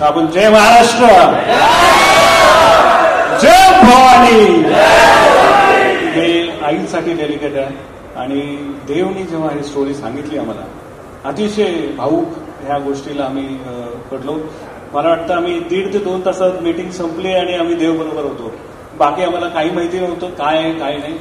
आपण जय महाराष्ट्र, जय भवानी. हे आईसाठी डेडिकेट आहे. आणि देवनी जेव्हा ही स्टोरी सांगितली आम्हाला, अतिशय भाऊक ह्या गोष्टीला आम्ही पडलो. मला वाटतं आम्ही 1.5 ते 2 तासात मीटिंग संपली आणि आम्ही देव बरोबर होतो. बाकी आम्हाला काही माहिती नव्हतं काय आहे काय नाही.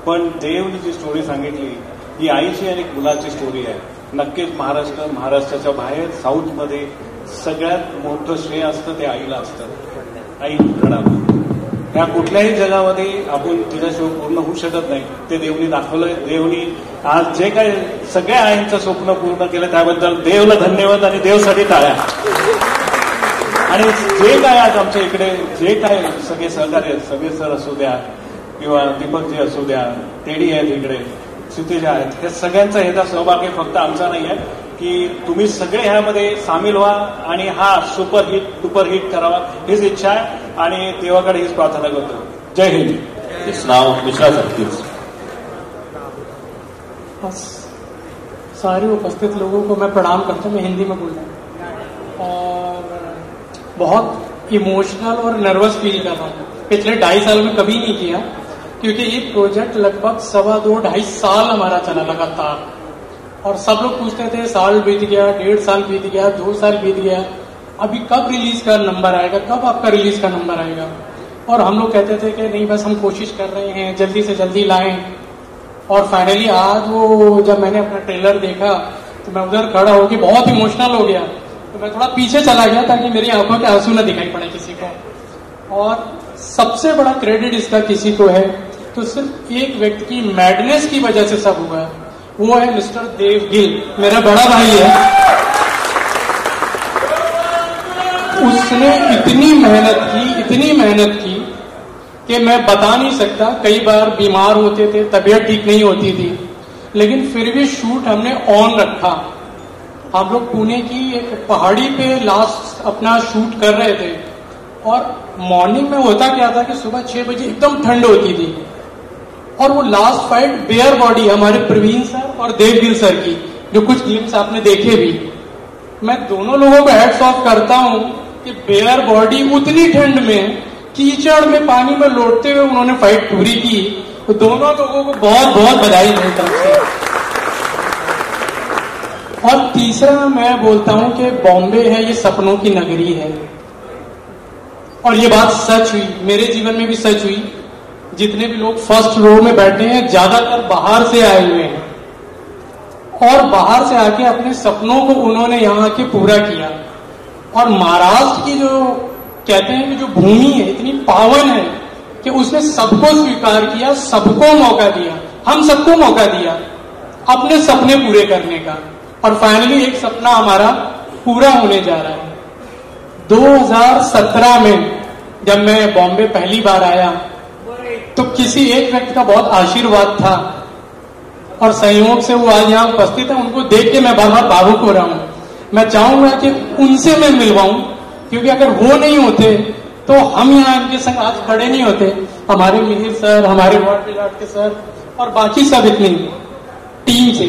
पण देवनी जी स्टोरी सांगितली ही आईची आणि मुलाची स्टोरी आहे. नक्कीच महाराष्ट्राच्या बाहेर साऊथमध्ये सगळ्यात मोठं श्रेय असतं ते आईला असतं. आई प्रणाम. ह्या कुठल्याही जगामध्ये आपण तिच्याशिवाय पूर्ण होऊ शकत नाही. ते देवनी दाखवलंय. देवनी आज जे काय सगळ्या आईंचं स्वप्न पूर्ण केलं त्याबद्दल देवला धन्यवाद आणि देवसाठी टाळ्या. आणि जे काय आज आमच्या इकडे जे काय सगळे सहकार्य, सगळे सर असू द्या किंवा दीपकजी असू द्या, टेडी आहेत इकडे, क्षितिजा आहेत, हे सगळ्यांचा ह्याचा सहभाग आहे. फक्त आमचा नाही आहे की तुम्ही सगळे ह्यामध्ये सामील व्हा आणि हा सुपरहिट करावा हीच इच्छा आहे आणि देवाकडे हीच प्रार्थना करतो. जय हिंद. इस नाव मिश्रा सत्तीस. सारे उपस्थित लोगों को मैं प्रणाम करता हूँ. मैं हिंदी में बोल रहा हूँ और बहुत इमोशनल और नर्वस फील कर रहा हूँ. पिछले 2.5 साल में कभी नहीं किया, क्योंकि ये प्रोजेक्ट लगभग 2.25 साल हमारा चला लगातार. और सब लोग पूछते थे साल बीत गया, 1.5 साल बीत गया, 2 साल बीत गया, अभी कब रिलीज का नंबर आएगा, कब आपका रिलीज का नंबर आएगा. और हम लोग कहते थे कि नहीं बस हम कोशिश कर रहे हैं, जल्दी से जल्दी लाएं. और फाइनली आज वो जब मैंने अपना ट्रेलर देखा तो मैं उधर खड़ा होकर बहुत इमोशनल हो गया. तो मैं थोड़ा पीछे चला गया ताकि मेरी आंखों के आंसू न दिखाई पड़े किसी को. और सबसे बड़ा क्रेडिट इसका किसी को है तो सिर्फ एक व्यक्ति की मैडनेस की वजह से सब हुआ है. वो है मिस्टर देव गिल, मेरा बड़ा भाई है. उसने इतनी मेहनत की कि मैं बता नहीं सकता. कई बार बीमार होते थे, तबीयत ठीक नहीं होती थी, लेकिन फिर भी शूट हमने ऑन रखा. हम लोग पुणे की एक पहाड़ी पे लास्ट अपना शूट कर रहे थे और मॉर्निंग में होता क्या था कि सुबह 6 बजे एकदम ठंड होती थी. और वो लास्ट फाइट बेयर बॉडी हमारे प्रवीण सर और देवगिल सर की, जो कुछ ग्लिम्स आपने देखे भी. मैं दोनों लोगों को हैट्स ऑफ करता हूं कि बेयर बॉडी उतनी ठंड में कीचड़ में पानी में लौटते हुए उन्होंने फाइट पूरी की. तो दोनों लोगों को बहुत बहुत बधाई देता हूं. और तीसरा मैं बोलता हूं कि बॉम्बे है ये सपनों की नगरी है. और ये बात सच हुई, मेरे जीवन में भी सच हुई. जितने भी लोग फर्स्ट रो में बैठे हैं ज्यादातर बाहर से आए हुए हैं और बाहर से आके अपने सपनों को उन्होंने यहाँ आके पूरा किया. और महाराष्ट्र की जो कहते हैं कि जो भूमि है इतनी पावन है कि उसने सबको स्वीकार किया, सबको मौका दिया. हम सबको मौका दिया अपने सपने पूरे करने का. और फाइनली एक सपना हमारा पूरा होने जा रहा है. 2017 में जब मैं बॉम्बे पहली बार आया तो किसी एक व्यक्ति का बहुत आशीर्वाद था और सहयोग से वो आज यहाँ उपस्थित है. उनको देख के मैं बार बार भावुक हो रहा हूँ. मैं चाहूंगा कि उनसे मैं मिलवाऊं, क्योंकि अगर वो नहीं होते तो हम यहाँ इनके संग आज खड़े नहीं होते. हमारे मिहिर सर, हमारे वार्ड विराट के सर और बाकी सब इतनी टीम से.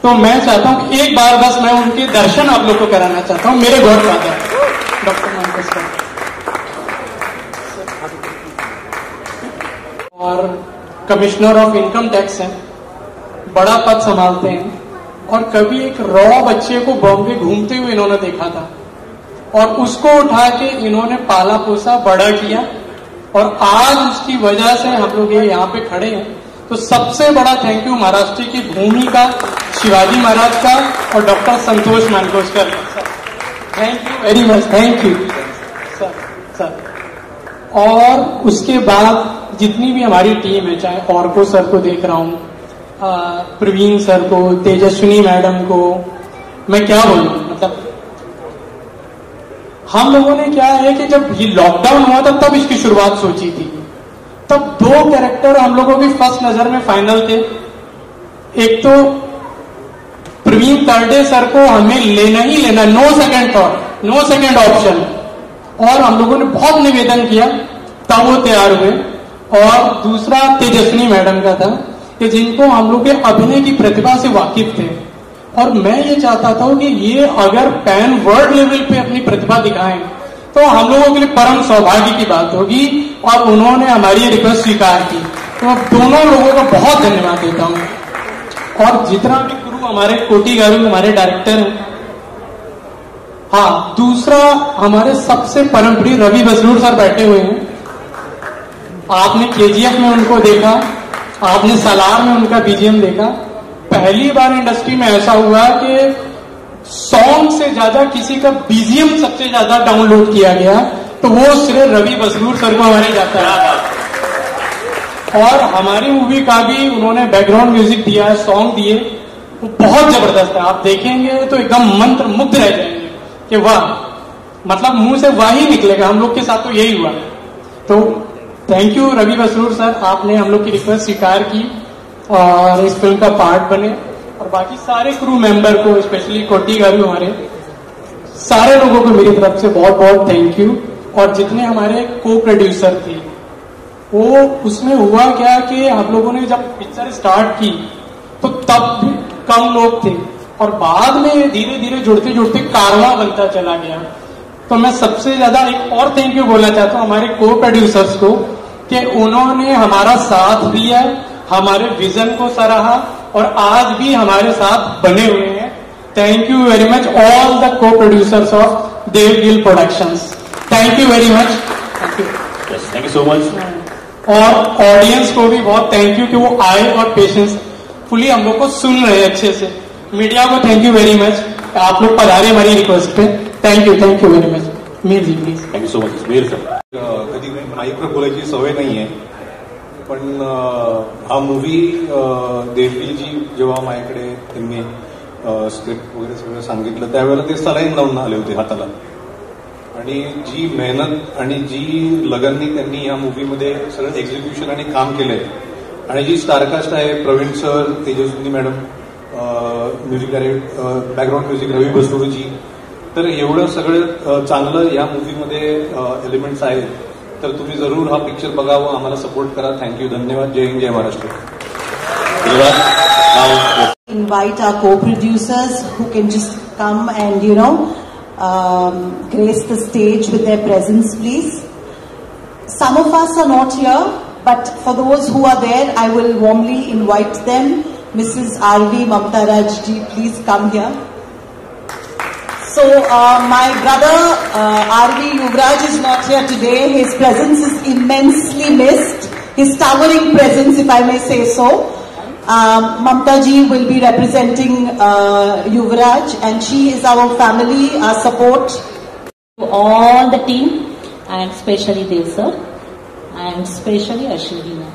तो मैं चाहता हूँ कि एक बार बस मैं उनके दर्शन आप लोग को कराना चाहता हूँ. मेरे गॉडफादर डॉक्टर मनोज सर और कमिश्नर ऑफ इनकम टैक्स हैं, बड़ा पद संभालते हैं. और कभी एक रॉ बच्चे को बॉम्बे घूमते हुए इन्होंने देखा था और उसको उठा के इन्होंने पाला पोसा बड़ा किया और आज उसकी वजह से हम लोग ये यहाँ पे खड़े हैं. तो सबसे बड़ा थैंक यू महाराष्ट्र की भूमि का, शिवाजी महाराज का और डॉक्टर संतोष मानकोसकर का. Thank you very much. Thank you sir. और उसके बाद जितनी भी हमारी टीम है, चाहे ऑर्को सर को देख रहा हूँ, प्रवीण सर को, तेजस्विनी मैडम को, मैं क्या बोलूं. मतलब हम लोगों ने क्या है कि जब ये लॉकडाउन हुआ था तब इसकी शुरुआत सोची थी. तब 2 कैरेक्टर हम लोगों की फर्स्ट नजर में फाइनल थे. एक तो प्रवीण तरडे सर को हमें लेना ही लेना, no second thought, no second option. और हम लोगों ने बहुत निवेदन किया तब वो तैयार हुए. और दूसरा तेजस्विनी मैडम का था कि जिनको हम लोग के अभिनय की प्रतिभा से वाकिफ थे. और मैं ये चाहता था कि ये अगर पैन वर्ल्ड लेवल पे अपनी प्रतिभा दिखाएं तो हम लोगों के लिए परम सौभाग्य की बात होगी, और उन्होंने हमारी रिक्वेस्ट स्वीकार की। तो मैं दोनों लोगों को बहुत धन्यवाद देता हूं। और जितना भी क्रू हमारे कोटी गारू हमारे डायरेक्टर हैं, हाँ, दूसरा हमारे सबसे परम प्रिय रवि बसरूर सर बैठे हुए हैं। आपने केजीएफ में उनको देखा, आपने सालार में उनका बीजीएम देखा। पहली बार इंडस्ट्री में ऐसा हुआ कि सॉन्ग से ज्यादा किसी का बीजीएम सबसे ज्यादा डाउनलोड किया गया, तो वो सिर्फ रवि बसरूर सर को हमारे जाता है। और हमारी मूवी का भी उन्होंने बैकग्राउंड म्यूजिक दिया है, सॉन्ग दिए, वो बहुत जबरदस्त है। आप देखेंगे तो एकदम मंत्र मुग्ध रह जाएंगे कि वाह, मतलब मुंह से वाह ही निकलेगा। हम लोग के साथ तो यही हुआ। तो thank you Ravi Basrur sir, आपने हम लोग की रिक्वेस्ट स्वीकार की और इस फिल्म का पार्ट बने। और बाकी सारे क्रू मेंबर को, स्पेशली कोटी गारू हमारे सारे लोगों को मेरी तरफ से बहुत बहुत थैंक यू। और जितने हमारे को प्रोड्यूसर थे, वो उसमें हुआ क्या कि हम लोगों ने जब पिक्चर स्टार्ट की तो तब भी कम लोग थे, और बाद में धीरे धीरे जुड़ते जुड़ते कारवां बनता चला गया। तो मैं सबसे ज्यादा एक और थैंक यू बोलना चाहता हूँ हमारे को प्रोड्यूसर्स को, कि उन्होंने हमारा साथ दिया, हमारे विजन को सराहा और आज भी हमारे साथ बने हुए हैं। Thank you very much all the को producers of Devgill productions. Thank you very much. Thank you so much. और ऑडियंस को भी बहुत थैंक यू कि वो आए और पेशेंस फुली हम लोग को सुन रहे हैं अच्छे से। मीडिया को थैंक यू वेरी मच, आप लोग पधारे हमारी रिक्वेस्ट पे। Thank you very much. Mir ji please. Thank you so much Mir sir. कधी माईकवर बोलायची सवय नाहीये, पण हा मूवी देवगिलजी जेव्हा माझ्याकडे त्यांनी स्क्रिप्ट वगैरे सगळं सांगितलं त्यावेळेला ते सलाईन लावून आले होते हाताला, आणि जी मेहनत आणि जी लगननी त्यांनी या मूवीमध्ये सगळं एक्झिक्युशन आणि काम केलंय, आणि जी स्टारकास्ट आहे Praveen sir, Tejaswini madam, music director, background music Ravi Basruji, तर एवढं सगळं चांगलं या मूवीमध्ये एलिमेंट्स आहेत. तर तुम्ही जरूर हा पिक्चर बघावं, आम्हाला सपोर्ट करा. थँक्यू, धन्यवाद. जय हिंद, जय Maharashtra. Invite our co-producers who can just come and grace the stage with their presence, please. Some of us are not here, but for those who are there, I will warmly invite them. Mrs. R.V. Mamta Raj ji, please come here. So my brother R.V. Yuvraj is not here today. His presence is immensely missed. His towering presence, if I may say so. Mamta ji will be representing Yuvraj, and she is our family, our support. All the team, and especially Dev sir, and especially Ashwini ma'am.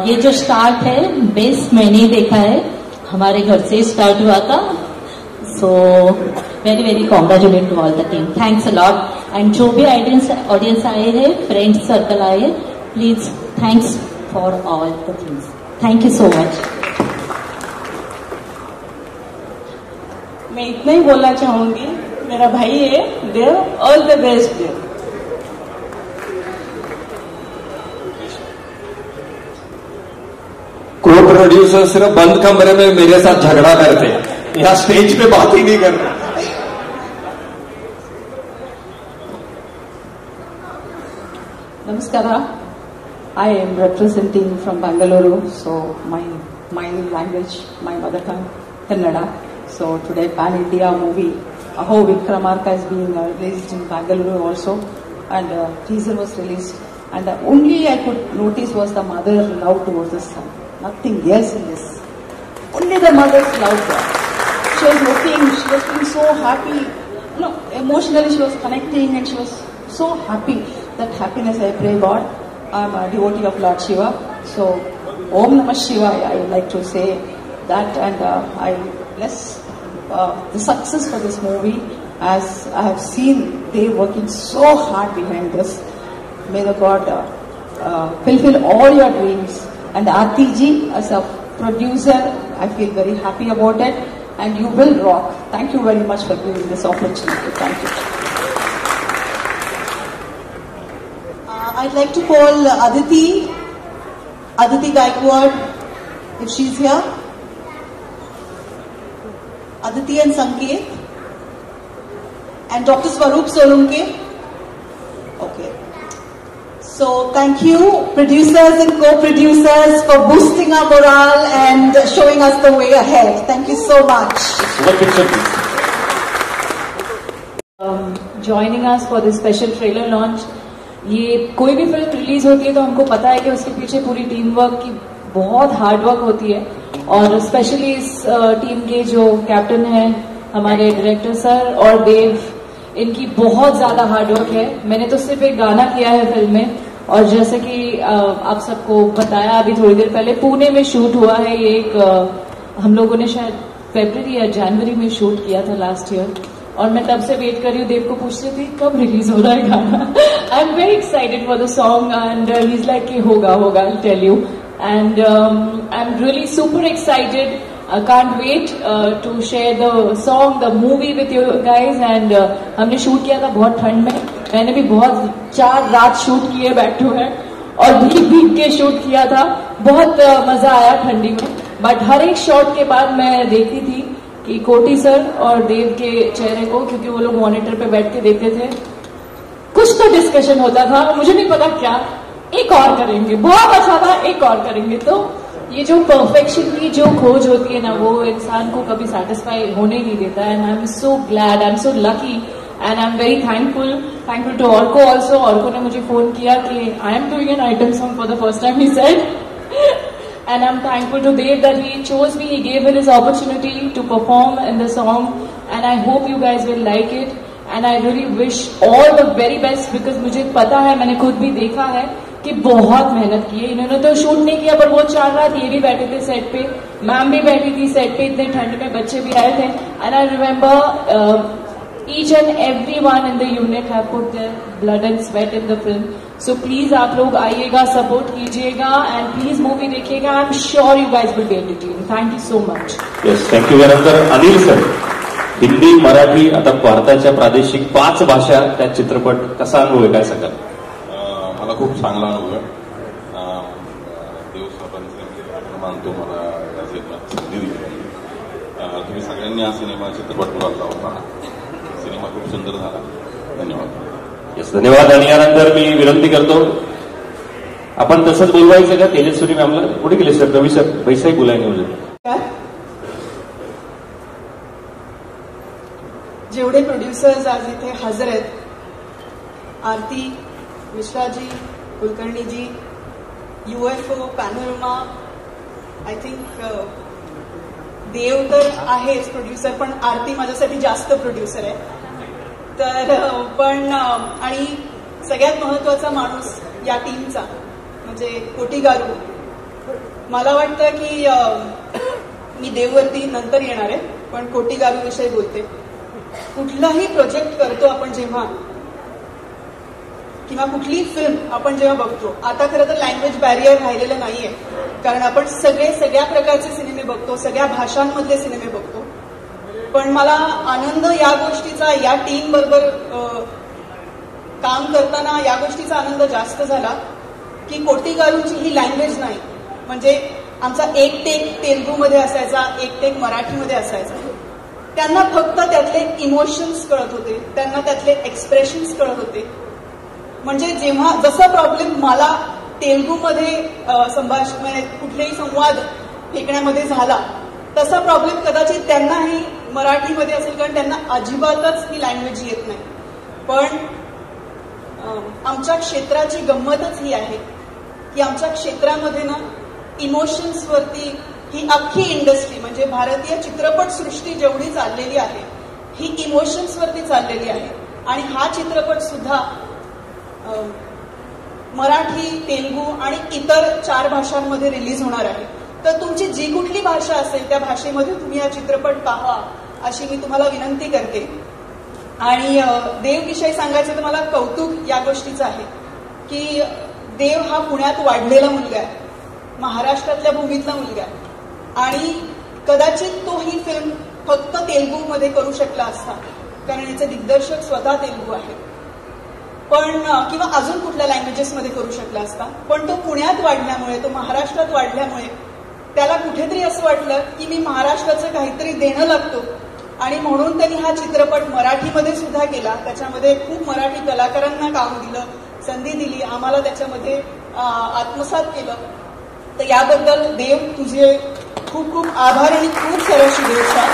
ये जो start है base मैंने देखा है, हमारे घर से start हुआ था. So very very congratulate to all the team. Thanks a lot. And जो भी ऑडियंस आए हैं, फ्रेंड्स सर्कल आए हैं, please thanks for all the things. Thank you so much. मैं इतना ही बोलना चाहूंगी, मेरा भाई है देव, ऑल द बेस्ट देव. को प्रोड्यूसर सिर्फ बंद कमरे में मेरे साथ झगड़ा करते हैं, यहाँ स्टेज पे बात ही नहीं करते. नमस्कार. I am representing from Bangalore, so my language, my mother tongue, Kannada. So today Pan India movie, Aho Vikramarka is being released in Bangalore also, and teaser was released. And the only I could notice was the mother love towards the son. Nothing else in this. Only the mother's love. She was looking, she was feeling so happy. Emotionally she was connecting, and she was so happy. That happiness, I pray God. I'm a devotee of Lord Shiva, so Om Namah Shivaya, I would like to say that, and I bless the success for this movie, as I have seen they working so hard behind this. May the God fulfill all your dreams. And Aarti ji, as a producer, I feel very happy about it, and you will rock. Thank you very much for giving this opportunity. Thank you. I'd like to call Aditi Gaikwad, if she's here. Aditi and Sanket, and Dr. Swaroop Solunke. Okay. So thank you, producers and co-producers, for boosting our morale and showing us the way ahead. Thank you so much. Joining us for this special trailer launch. ये कोई भी film release होती है तो हमको पता है कि उसके पीछे पूरी टीम वर्क की बहुत हार्ड वर्क होती है, और स्पेशली इस टीम के जो कैप्टन हैं हमारे डायरेक्टर सर और देव, इनकी बहुत ज्यादा हार्ड वर्क है. मैंने तो सिर्फ एक गाना किया है फिल्म में, और जैसे कि आप सबको बताया अभी थोड़ी देर पहले, पुणे में शूट हुआ है. ये एक हम लोगों ने शायद फरवरी या जनवरी में शूट किया था लास्ट ईयर, और मैं तब से वेट कर रही हूँ. देव को पूछ रही थी कब रिलीज हो रहा है गाना. I am very excited for the song and he is like कि होगा होगा, I tell you. And I am really super excited. I can't wait to share the song, the movie with you guys. And हमने shoot किया था बहुत ठंड में. मैंने भी बहुत 4 रात शूट किए बैक टू बैक, और भीग के शूट किया था. बहुत मजा आया ठंडी में. बट हर एक शॉट के बाद मैं देखती थी कि कोटी सर और देव के चेहरे को, क्योंकि वो लोग मॉनिटर पे बैठ के देखते थे, कुछ तो डिस्कशन होता था, मुझे नहीं पता क्या. एक और करेंगे, बहुत अच्छा था, एक और करेंगे. तो ये जो परफेक्शन की जो खोज होती है ना, वो इंसान को कभी सेटिस्फाई होने ही नहीं देता. And I am so glad, I am so lucky, and I am very thankful to Arko also. Arko ने मुझे फोन किया कि I am doing an item song for the first time, he said. And I'm thankful to Dev that he chose me, he gave me this opportunity to perform in the song, and I hope you guys will like it. And I really wish all the very best, because मुझे पता है, मैंने खुद भी देखा है कि बहुत मेहनत की है. इन्होंने तो शूट नहीं किया, पर वो 4 रात ये भी बैठे थे सेट पे, मैम भी बैठी थी सेट पे, इतने ठंड में बच्चे भी आए थे. And I remember each and everyone in the unit have put their blood and sweat in the film. So please आप लोग आइएगा, सपोर्ट कीजिएगा, and please मूवी देखिएगा. I'm sure you guys will be entertained. Thank you so much. Yes, thank you. त्यानंतर Anil sir, Hindi, Marathi, आता भारताच्या प्रादेशिक 5 भाषा त्या चित्रपट कसा अनुभव आहे, काय सांगाल? मला खूप चांगला अनुभव आहे. देव साहेबांचे मानतो, मला या सिनेमात संधी दिली. तुम्ही सगळ्यांनी हा सिनेमा चित्रपट बघायला होता. सिनेमा खूप सुंदर झाला. धन्यवाद. येस, धन्यवाद. आणि यानंतर मी विनंती करतो, आपण तसंच बोलवायचं का तेजस्वी मॅमला? कुठे गेले सर? रवी सर पैसा ही बोलायने मुझे. जेवढे प्रोड्युसर्स आज इथे हजर आहेत, Aarti Mishraji, Kulkarniji, UFO, panorama, I think Dev तर आहेच प्रोड्युसर, पण आरती माझ्यासाठी जास्त प्रोड्युसर आहे. तर पण आणि सगळ्यात महत्वाचा माणूस या टीमचा म्हणजे कोटी गारू. मला वाटतं की मी देववरती नंतर येणार आहे, पण कोटी गारू विषयी बोलते. कुठलाही प्रोजेक्ट करतो आपण जेव्हा, किंवा कुठली फिल्म आपण जेव्हा बघतो, आता खरं तर लँग्वेज बॅरियर राहिलेलं नाहीये, कारण आपण सगळ्या प्रकारचे सिनेमे बघतो, सगळ्या भाषांमधले सिनेमे बघतो. पण मला आनंद या गोष्टीचा, या टीम बरोबर काम करताना या गोष्टीचा आनंद जास्त झाला की कोटी गारूंची ही लँग्वेज नाही. म्हणजे आमचा एक टेक तेलुगूमध्ये असायचा, एक टेक मराठीमध्ये असायचा. त्यांना फक्त त्यातले इमोशन्स कळत होते, त्यांना त्यातले एक्सप्रेशन्स कळत होते. म्हणजे जेव्हा जसा प्रॉब्लेम मला तेलुगूमध्ये संभाषण, कुठलेही संवाद फेकण्यामध्ये झाला, तसा प्रॉब्लेम कदाचित त्यांनाही मराठीमध्ये असेल, कारण त्यांना अजिबातच ही लँग्वेज येत नाही. पण आमच्या क्षेत्राची गंमतच ही आहे की आमच्या क्षेत्रामध्ये ना इमोशन्सवरती ही अख्खी इंडस्ट्री, म्हणजे भारतीय चित्रपटसृष्टी जेवढी चाललेली आहे ही इमोशन्सवरती चाललेली आहे. आणि हा चित्रपट सुद्धा मराठी, तेलुगू आणि इतर 4 भाषांमध्ये रिलीज होणार आहे. तर तुमची जी कुठली भाषा असेल त्या भाषेमध्ये तुम्ही हा चित्रपट पहा अशी मी तुम्हाला विनंती करते. आणि देवविषयी सांगायचं तर मला कौतुक या गोष्टीचं आहे की देव हा पुण्यात वाढलेला मुलगा आहे, महाराष्ट्रातल्या भूमीतला मुलगा आहे, आणि कदाचित तो ही फिल्म फक्त तेलुगूमध्ये करू शकला असता, कारण याचे दिग्दर्शक स्वतः तेलुगू आहे, पण किंवा अजून कुठल्या लँग्वेजेसमध्ये करू शकला असता. पण तो पुण्यात वाढल्यामुळे, तो महाराष्ट्रात वाढल्यामुळे त्याला कुठेतरी असं वाटलं की मी महाराष्ट्राचं काहीतरी देणं लागतो आणि म्हणून त्यांनी हा चित्रपट मराठीमध्ये सुद्धा केला. त्याच्यामध्ये खूप मराठी कलाकारांना काम दिलं, संधी दिली, आम्हाला त्याच्यामध्ये आत्मसात केलं. तर याबद्दल देव तुझे खूप खूप आभार आणि खूप साऱ्या शुभेच्छा.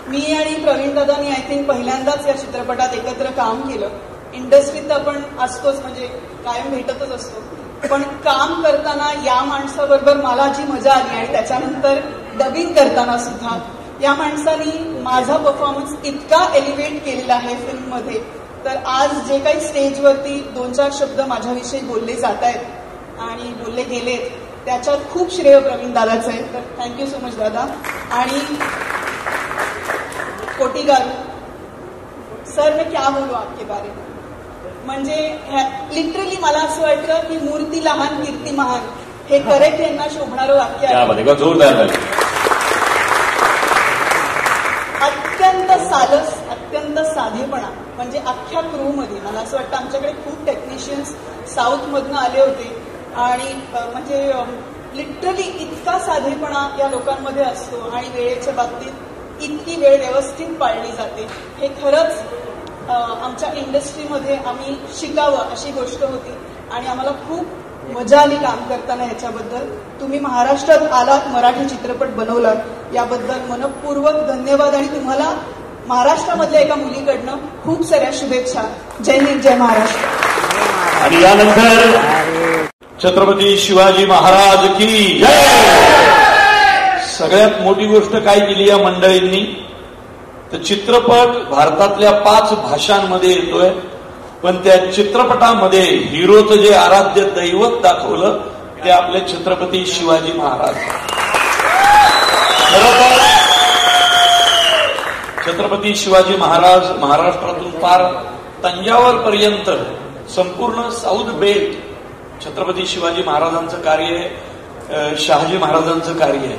मी आणि प्रवीण दादांनी आय थिंक पहिल्यांदाच या चित्रपटात एकत्र काम केलं. इंडस्ट्रीत आपण असतोच, म्हणजे कायम भेटतच असतो, पण काम करताना या माणसाबरोबर मला जी मजा आली आणि त्याच्यानंतर डबिंग करताना सुद्धा या माणसानी माझा परफॉर्मन्स इतका एलिव्हेट केलेला आहे फिल्ममध्ये. तर आज जे काही स्टेजवरती 2-4 शब्द माझ्याविषयी बोलले जात आहेत आणि बोलले गेलेत त्याच्यात खूप श्रेय प्रवीण दादाचं आहे. तर थँक्यू सो मच दादा. आणि कोटी गारू सर, मैं क्या बोलू आपके बारे में. म्हणजे लिटरली मला असं वाटलं की मूर्ती लहान कीर्ती महान हे करेक्ट यांना शोभणारं वाक्य आहे. जोरदार. अत्यंत सालस, अत्यंत साधेपणा, म्हणजे अख्ख्या क्रूमध्ये मला असं वाटतं आमच्याकडे खूप टेक्निशियन्स साऊथमधनं आले होते आणि म्हणजे लिटरली इतका साधेपणा या लोकांमध्ये असतो आणि वेळेच्या बाबतीत इतकी वेळ व्यवस्थित पाळली जाते. हे खरंच आमच्या इंडस्ट्रीमध्ये आम्ही शिकावं अशी गोष्ट होती आणि आम्हाला खूप मजा आली काम करताना. ह्याच्याबद्दल तुम्ही महाराष्ट्रात आलात, मराठी चित्रपट बनवलात, याबद्दल मनपूर्वक धन्यवाद आणि तुम्हाला महाराष्ट्रामधल्या एका मुलीकडनं खूप साऱ्या शुभेच्छा. जय हिंद, जय महाराष्ट्र. आणि यानंतर छत्रपती शिवाजी महाराज की जय. सगळ्यात मोठी गोष्ट काय केली या मंडळींनी, तर चित्रपट भारतातल्या 5 भाषांमध्ये येतोय, पण त्या चित्रपटामध्ये हिरोचं जे आराध्य दैवत दाखवलं ते आपले छत्रपती शिवाजी महाराज. खरं छत्रपती शिवाजी महाराज महाराष्ट्रातून पार तंजावर पर्यंत संपूर्ण साऊथ बेल्ट छत्रपती शिवाजी महाराजांचं कार्य आहे, शहाजी महाराजांचं कार्य आहे.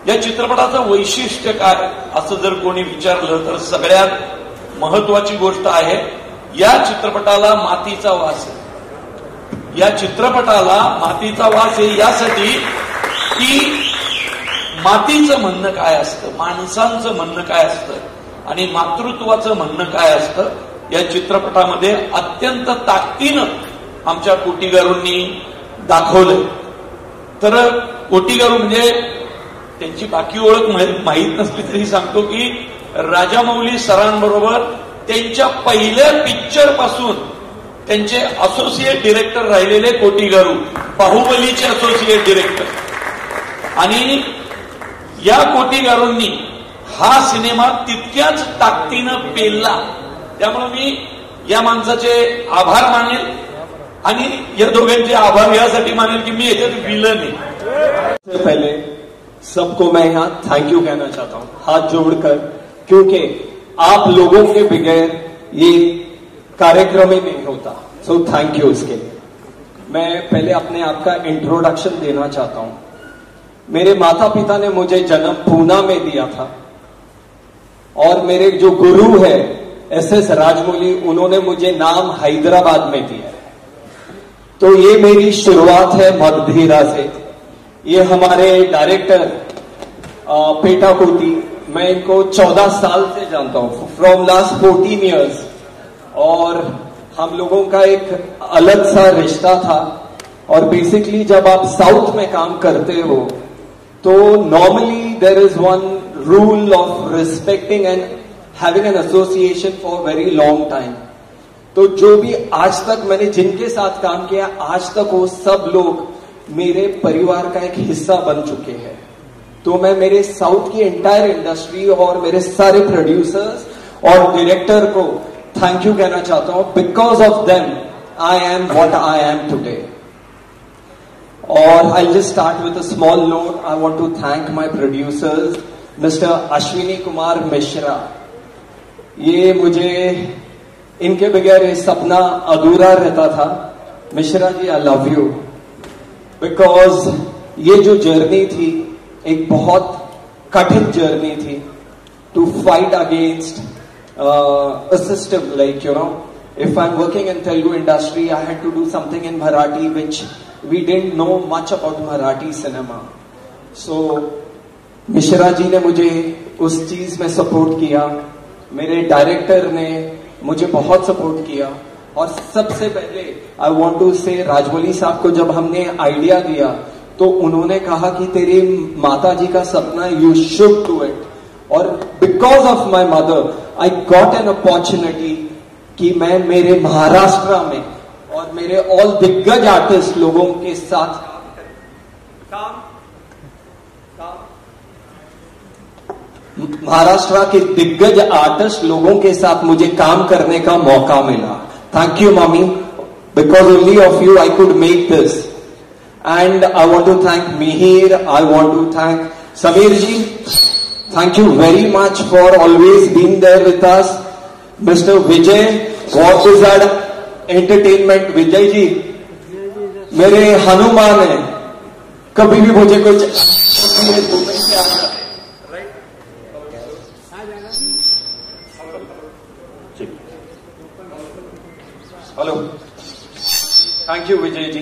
या चित्रपटाचं वैशिष्ट्य काय असं जर कोणी विचारलं तर सगळ्यात महत्वाची गोष्ट आहे, या चित्रपटाला मातीचा वास आहे. या चित्रपटाला मातीचा वास आहे यासाठी की मातीचं म्हणणं काय असतं, माणसांचं म्हणणं काय असतं आणि मातृत्वाचं म्हणणं काय असतं, या चित्रपटामध्ये अत्यंत ताकदीनं आमच्या कोटीगारूंनी दाखवलंय. तर कोटीगारू म्हणजे त्यांची बाकी ओळख माहीत नसली तरी सांगतो की राजामौली सरांबरोबर त्यांच्या पहिल्या पिक्चर पासून त्यांचे असोसिएट डिरेक्टर राहिलेले कोटीगारू, बाहुबलीचे असोसिएट डिरेक्टर. आणि या कोटीगारूंनी हा सिनेमा तितक्याच ताकदीनं पेलला. त्यामुळे मी या माणसाचे आभार मानेल आणि या दोघांचे आभार यासाठी मानेल की मी याच्यात विलन आहे. पहले सबको मैं यहाँ थैंक यू कहना चाहता हूँ हाथ जोड़कर, क्योंकि आप लोगों के बगैर ये कार्यक्रम ही नहीं होता. सो थैंक यू इसके लिए. मैं पहले अपने आप का इंट्रोडक्शन देना चाहता हूँ. मेरे माता पिता ने मुझे जन्म पूना में दिया था और मेरे जो गुरु है SS राजमौली, उन्होंने मुझे नाम हैदराबाद में दिया. तो ये मेरी शुरुआत है मगधीरा से. ये हमारे डायरेक्टर पेटा कोटी, मैं इनको 14 साल से जानता हूं, फ्रॉम लास्ट 14 ईयर्स. और हम लोगों का एक अलग सा रिश्ता था. और बेसिकली जब आप साउथ में काम करते हो तो normally there is one rule of respecting and having an association for very long time. तो जो भी आज तक मैंने जिनके साथ काम किया, आज तक वो सब लोग मेरे परिवार का एक हिस्सा बन चुके हैं. तो मैं मेरे साउथ की एंटायर इंडस्ट्री और मेरे सारे प्रोड्यूसर्स और डायरेक्टर को थैंक यू कहना चाहता हूं. Because of them I am what I am today. और I just start with a small note. I want to thank my producers mister Ashwini Kumar Mishra. ये मुझे इनके बगैर ये सपना अधूरा रहता था. Mishra ji, I love you. Because ये जो जर्नी थी एक बहुत कठिन जर्नी थी to fight against a system, like, you know, if I'm working in Telugu industry, I had to do something in Marathi which we didn't know much about Marathi cinema. So Mishra ji ने मुझे उस चीज में support किया, मेरे director ने मुझे बहुत सपोर्ट किया, और सबसे पहले आई वांट टू से राजमौली साहब को जब हमने आइडिया दिया तो उन्होंने कहा कि तेरी माता जी का सपना, यू शुड डू इट। और because of my mother I got an opportunity कि मैं मेरे महाराष्ट्र में और मेरे ऑल दिग्गज आर्टिस्ट लोगों के साथ महाराष्ट्र के दिग्गज आर्टिस्ट लोगों के साथ मुझे काम करने का मौका मिला। Thank you mummy, because only of you I could make this. And I want to thank Mihir, I want to thank Sameer ji, thank you very much for always being there with us. Mister Vijay, what is that entertainment, Vijay ji मेरे हनुमान है, कभी भी मुझे कोई hello, thank you Vijay ji.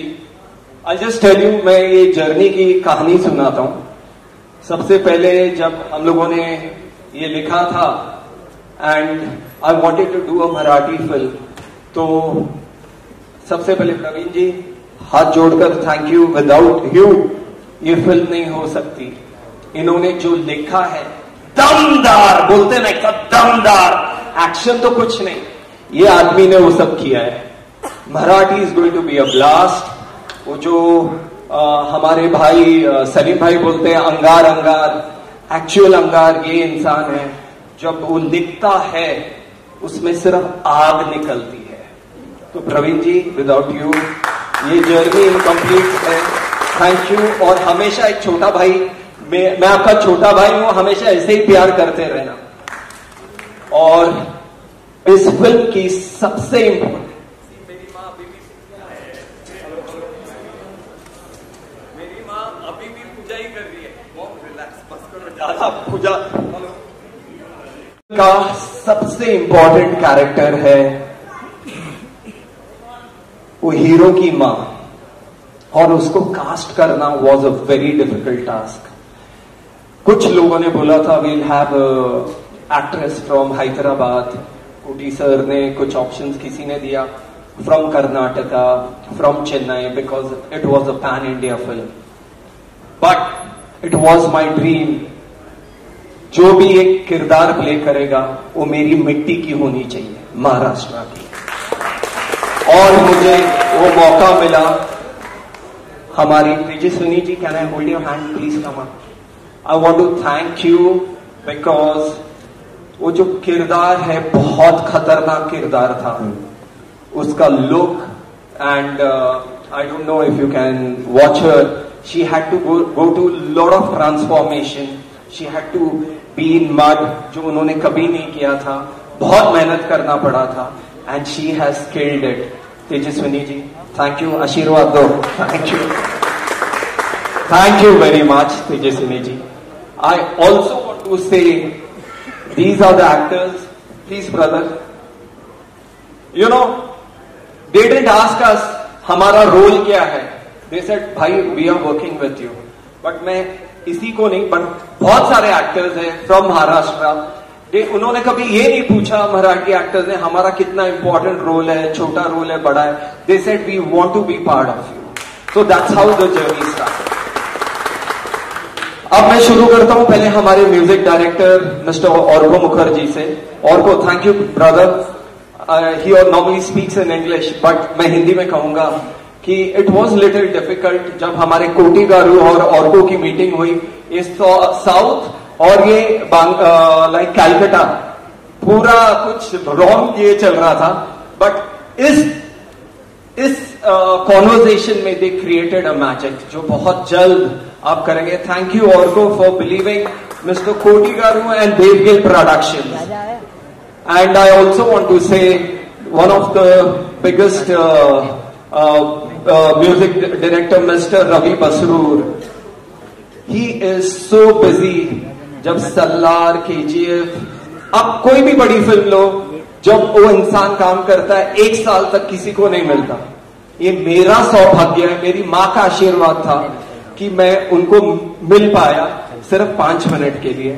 I just tell you, मैं ये journey की कहानी सुनाता हूं। सबसे पहले जब हम लोगों ने ये लिखा था and I wanted to do a Marathi film, तो सबसे पहले प्रवीण जी हाथ जोड़कर थैंक यू, विदाउट यू ये फिल्म नहीं हो सकती। इन्होंने जो लिखा है दमदार, बोलते ना दमदार, एक्शन तो कुछ नहीं, ये आदमी ने वो सब किया है। Marathi is going to be a blast. वो जो हमारे भाई सलीम भाई बोलते हैं अंगार अंगार, एक्चुअल अंगार ये इंसान है। जब वो लिखता है उसमें सिर्फ आग निकलती है। तो प्रवीण जी, विदाउट यू ये जर्नी इनकम्प्लीट है। Thank you. और हमेशा एक छोटा भाई, मैं आपका छोटा भाई हूं, हमेशा ऐसे ही प्यार करते रहना। और इस फिल्म की सबसे इंपॉर्टेंट, मेरी माँ अभी भी पूजा ही कर रही है, रिलैक्स बस करो, ज्यादा पूजा। का सबसे इंपॉर्टेंट कैरेक्टर है वो हीरो की माँ, और उसको कास्ट करना was a very difficult task. कुछ लोगों ने बोला था we'll have actress from Hyderabad, Koti sir ने कुछ ऑप्शंस किसी ने दिया, from Karnataka, from Chennai, because it was a pan India film. But it was my dream, जो भी एक किरदार प्ले करेगा वो मेरी मिट्टी की होनी चाहिए, महाराष्ट्र की। और मुझे वो मौका मिला। हमारी Tejaswini ji, can I hold your hand please come up. I want to thank you because वो जो किरदार है बहुत खतरनाक किरदार था। उसका look and I don't know if you can watch her, she had to go to lot of transformation, she had to be in mud, जो उन्होंने कभी नहीं किया था, बहुत मेहनत करना पड़ा था, and she has killed it. Tejaswini ji, thank you, आशीर्वाद दो। Thank you very much Tejaswini ji. I also want to say these are the actors, please brother, you know, they didn't ask us हमारा रोल क्या है, they said भाई we are working with you, but मैं इसी को नहीं, but बहुत सारे एक्टर्स हैं फ्रॉम महाराष्ट्र, उन्होंने कभी ये नहीं पूछा मराठी एक्टर्स ने हमारा कितना इंपॉर्टेंट रोल है, छोटा रोल है, बड़ा है, they said we want to be part of you, so that's how the journey started. अब मैं शुरू करता हूं पहले हमारे music director mister Arko Mukherjee से। Arko, thank you brother. He normally speaks in English, but मैं हिंदी में कहूंगा कि इट वाज लिटिल डिफिकल्ट जब हमारे कोटी गारू और औरको की मीटिंग हुई। इस साउथ और ये लाइक कैलकाटा पूरा कुछ रॉन्ग ये चल रहा था, बट इस कॉन्वर्सेशन में दे क्रिएटेड अ मैजिक जो बहुत जल्द आप करेंगे। Thank you Arko for believing mister Koti garu and Devgill productions. And I also want to say one of the biggest music director mister Ravi Basrur, he is so busy. जब सल्लार, केजीएफ, अब कोई भी बड़ी फिल्म लो, जब वो इंसान काम करता है 1 साल तक किसी को नहीं मिलता। ये मेरा सौभाग्य है, मेरी माँ का आशीर्वाद था कि मैं उनको मिल पाया। सिर्फ 5 मिनट के लिए